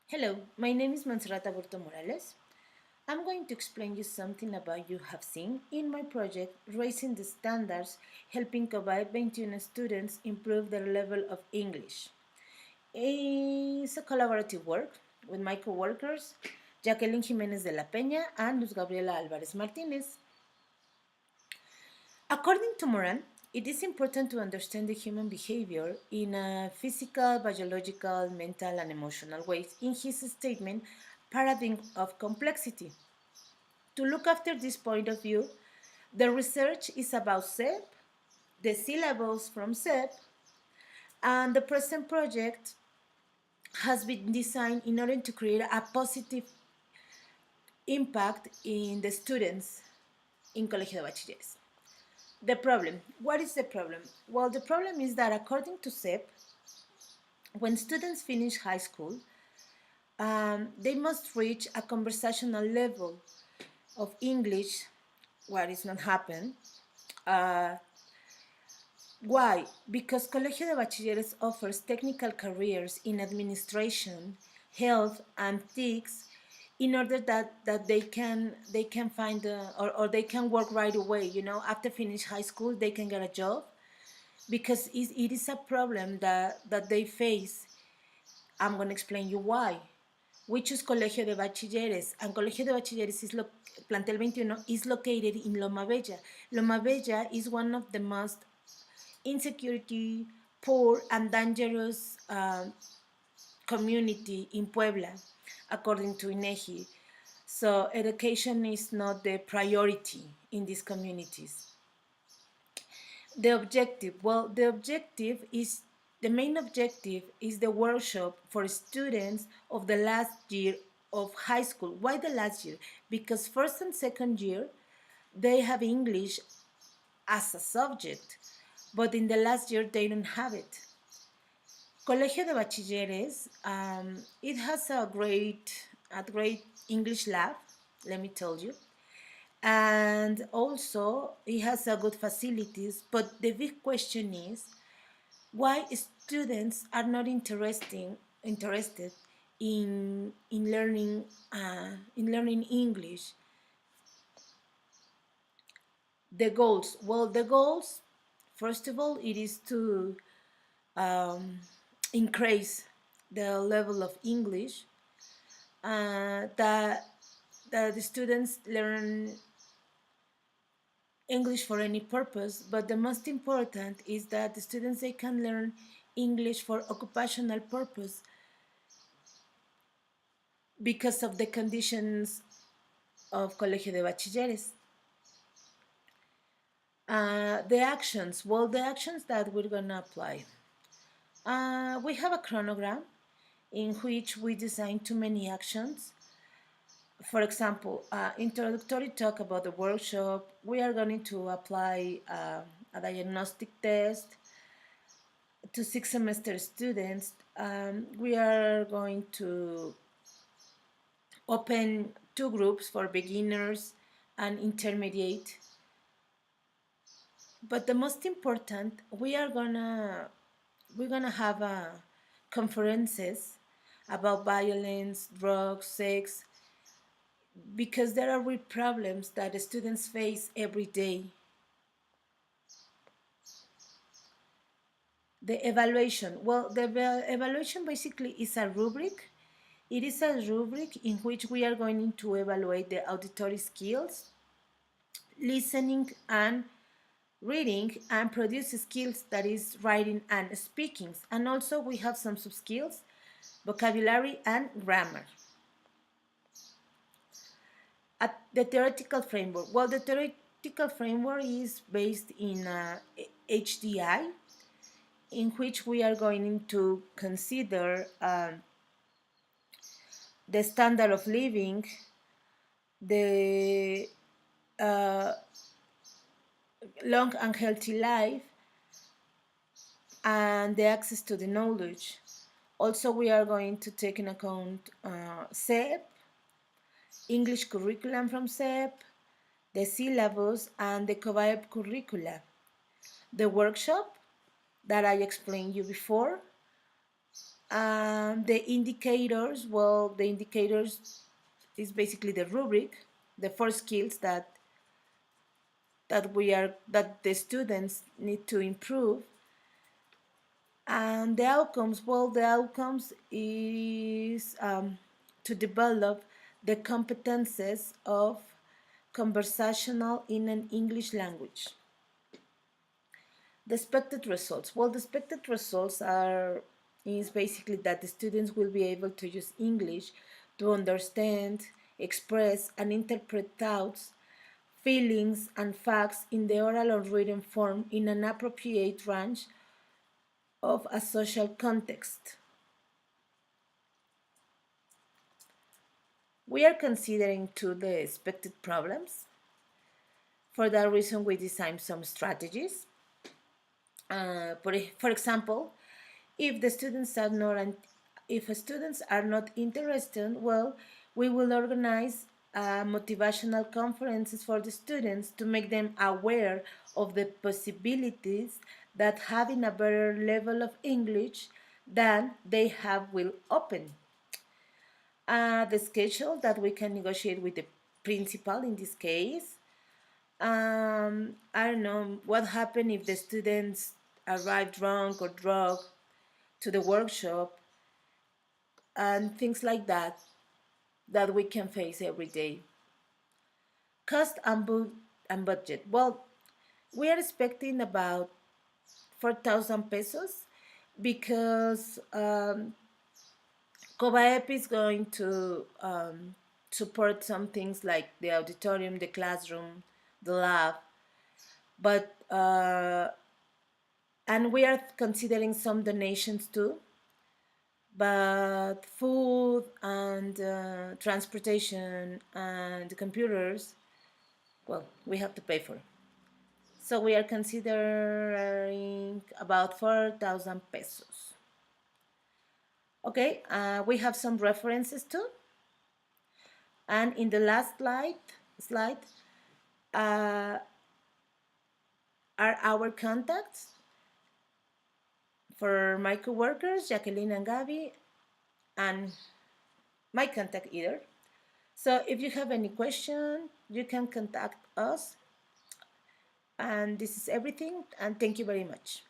Hello, my name is Montserrat Aburto Morales. I'm going to explain you something about you have seen in my project Raising the Standards, helping COBAEP21 students improve their level of English. It's a collaborative work with my co-workers Jacqueline Jimenez de la Peña and Luz Gabriela Alvarez Martinez. According to Moran, it is important to understand the human behavior in a physical, biological, mental, and emotional ways in his statement, Paradigm of Complexity. To look after this point of view, the research is about CEP, the syllables from CEP, and the present project has been designed in order to create a positive impact in the students in Colegio de Bachilleres. The problem. What is the problem? Well, the problem is that according to CEP, when students finish high school, they must reach a conversational level of English, what is not happened. Why? Because Colegio de Bachilleres offers technical careers in administration, health, and TICS in order that they can find or they can work right away. After finish high school, they can get a job because it is a problem that they face. I'm going to explain you why. We choose Colegio de Bachilleres, and Colegio de Bachilleres Plantel 21 is located in Loma Bella. Loma Bella is one of the most insecurity, poor, and dangerous community in Puebla, according to INEGI. So education is not the priority in these communities. The objective, well, the main objective is the workshop for students of the last year of high school. Why the last year? Because first and second year, they have English as a subject, but in the last year, they don't have it. Colegio de Bachilleres, it has a great English lab, let me tell you. And also, it has a good facilities, but the big question is, why students are not interested in learning English. The goals, well, the goals, first of all, it is to increase the level of English, that the students learn English for any purpose, but the most important is that the students, they can learn English for occupational purpose because of the conditions of Colegio de Bachilleres. The actions, well, the actions that we're gonna apply. We have a chronogram in which we design too many actions. For example, introductory talk about the workshop. We are going to apply a diagnostic test to 6th semester students. We are going to open 2 groups for beginners and intermediate. But the most important, we're gonna have conferences about violence, drugs, sex, because there are real problems that the students face every day. The evaluation, well, the evaluation basically is a rubric. It is a rubric in which we are going to evaluate the auditory skills, listening and reading, and produce skills, that is writing and speaking. And also we have some sub skills, vocabulary and grammar. At the theoretical framework, well, the theoretical framework is based in HDI, in which we are going to consider the standard of living, the long and healthy life, and the access to the knowledge. Also, we are going to take in account CEP, English curriculum from CEP, the syllabus, and the COBAEP curricula. The workshop that I explained you before, The indicators, well, the indicators is basically the rubric, the four skills that the students need to improve. And the outcomes, well, the outcomes is to develop the competences of conversational in an English language. The expected results, well, the expected results are is basically that the students will be able to use English to understand, express, and interpret thoughts, feelings, and facts in the oral or written form in an appropriate range of a social context. We are considering two the expected problems. For that reason, we designed some strategies. For example, if the students are not if students are not interested, well, we will organize motivational conferences for the students to make them aware of the possibilities that having a better level of English than they have will open. The schedule that we can negotiate with the principal in this case. I don't know what happened if the students arrive drunk or drunk to the workshop, and things like that we can face every day. Cost and budget. Well, we are expecting about 4,000 pesos because COBAEP is going to support some things like the auditorium, the classroom, the lab, but and we are considering some donations too. But food and transportation and computers, well, we have to pay for. So we are considering about 4,000 pesos. Okay, we have some references too. And in the last slide uh, are our contacts for my co-workers, Jacqueline and Gabi, and my contact either. So if you have any question, you can contact us. And this is everything, and thank you very much.